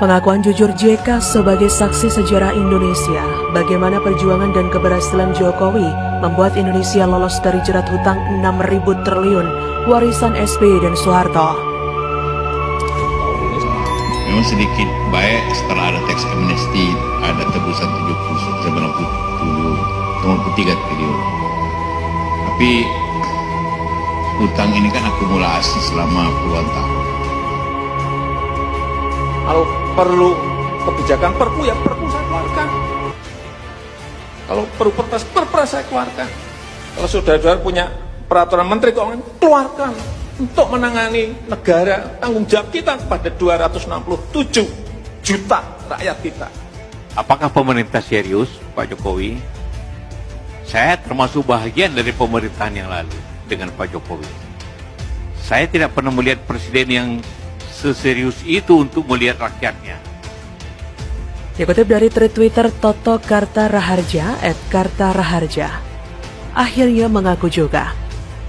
Pengakuan jujur JK sebagai saksi sejarah Indonesia, bagaimana perjuangan dan keberhasilan Jokowi membuat Indonesia lolos dari jerat hutang 6.000 triliun warisan SBY dan Soeharto. Memang sedikit baik setelah ada teks amnesti, ada tebusan 93 triliun. Tapi hutang ini kan akumulasi selama puluhan tahun. Kalau perlu kebijakan perpu, ya perpu saya keluarkan. Kalau perlu perpres saya keluarkan. Kalau saudara-saudara punya peraturan menteri keuangan, keluarkan untuk menangani negara. Tanggung jawab kita kepada 267 juta rakyat kita. Apakah pemerintah serius, Pak Jokowi? Saya termasuk bahagian dari pemerintahan yang lalu dengan Pak Jokowi. Saya tidak pernah melihat presiden yang seserius itu untuk melihat rakyatnya. Dikutip dari tweet Twitter Toto Kartaraharja @Kartaraharja, akhirnya mengaku juga.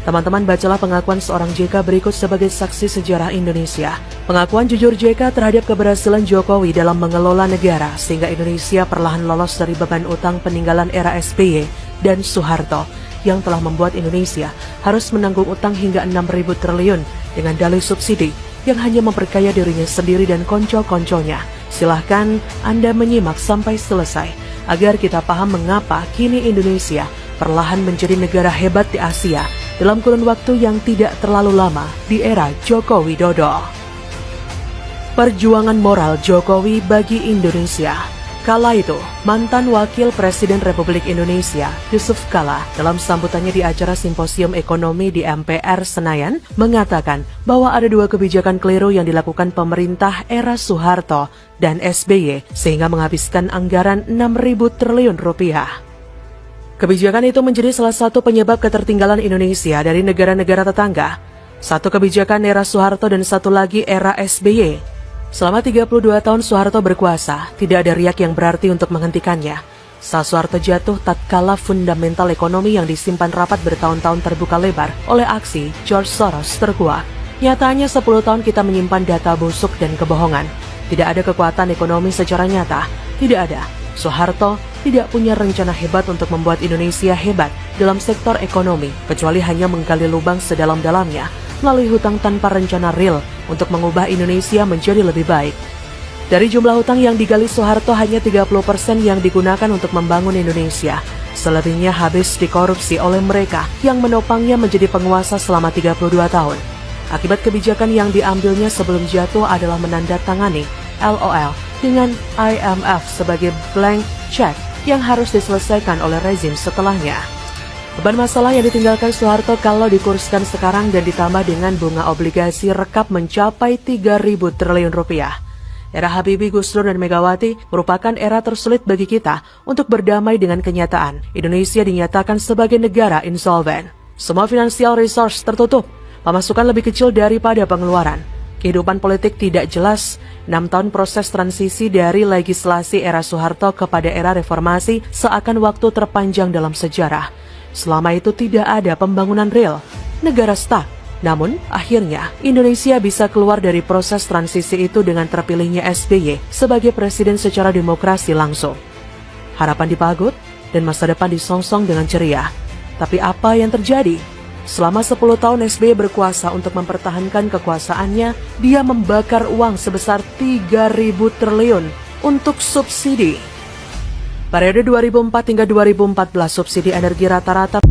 Teman-teman, bacalah pengakuan seorang JK berikut sebagai saksi sejarah Indonesia. Pengakuan jujur JK terhadap keberhasilan Jokowi dalam mengelola negara sehingga Indonesia perlahan lolos dari beban utang peninggalan era SBY dan Soeharto yang telah membuat Indonesia harus menanggung utang hingga 6.000 triliun dengan dalih subsidi yang hanya memperkaya dirinya sendiri dan konco-konconya. Silahkan Anda menyimak sampai selesai agar kita paham mengapa kini Indonesia perlahan menjadi negara hebat di Asia dalam kurun waktu yang tidak terlalu lama di era Joko Widodo. Perjuangan moral Jokowi bagi Indonesia. Kala itu, mantan Wakil Presiden Republik Indonesia, Yusuf Kala, dalam sambutannya di acara Simposium Ekonomi di MPR Senayan, mengatakan bahwa ada dua kebijakan keliru yang dilakukan pemerintah era Soeharto dan SBY, sehingga menghabiskan anggaran 6.000 triliun rupiah. Kebijakan itu menjadi salah satu penyebab ketertinggalan Indonesia dari negara-negara tetangga. Satu kebijakan era Soeharto dan satu lagi era SBY. Selama 32 tahun Soeharto berkuasa, tidak ada riak yang berarti untuk menghentikannya. Saat Soeharto jatuh, tatkala fundamental ekonomi yang disimpan rapat bertahun-tahun terbuka lebar oleh aksi George Soros terkuak. Nyatanya 10 tahun kita menyimpan data busuk dan kebohongan. Tidak ada kekuatan ekonomi secara nyata, tidak ada. Soeharto tidak punya rencana hebat untuk membuat Indonesia hebat dalam sektor ekonomi, kecuali hanya menggali lubang sedalam-dalamnya melalui hutang tanpa rencana real untuk mengubah Indonesia menjadi lebih baik. Dari jumlah hutang yang digali Soeharto, hanya 30% yang digunakan untuk membangun Indonesia. Selebihnya habis dikorupsi oleh mereka yang menopangnya menjadi penguasa selama 32 tahun. Akibat kebijakan yang diambilnya sebelum jatuh adalah menandatangani LOL dengan IMF sebagai blank check yang harus diselesaikan oleh rezim setelahnya. Beban masalah yang ditinggalkan Soeharto kalau dikurskan sekarang dan ditambah dengan bunga obligasi rekap mencapai 3.000 triliun rupiah. Era Habibie, Gus Dur, dan Megawati merupakan era tersulit bagi kita untuk berdamai dengan kenyataan. Indonesia dinyatakan sebagai negara insolven. Semua financial resource tertutup, pemasukan lebih kecil daripada pengeluaran. Kehidupan politik tidak jelas. 6 tahun proses transisi dari legislasi era Soeharto kepada era reformasi seakan waktu terpanjang dalam sejarah. Selama itu tidak ada pembangunan real, negara stuck. Namun, akhirnya Indonesia bisa keluar dari proses transisi itu dengan terpilihnya SBY sebagai presiden secara demokrasi langsung. Harapan dipagut dan masa depan disongsong dengan ceria. Tapi apa yang terjadi? Selama 10 tahun SBY berkuasa untuk mempertahankan kekuasaannya, dia membakar uang sebesar 3.000 triliun untuk subsidi. Periode 2004 hingga 2014 subsidi energi rata-rata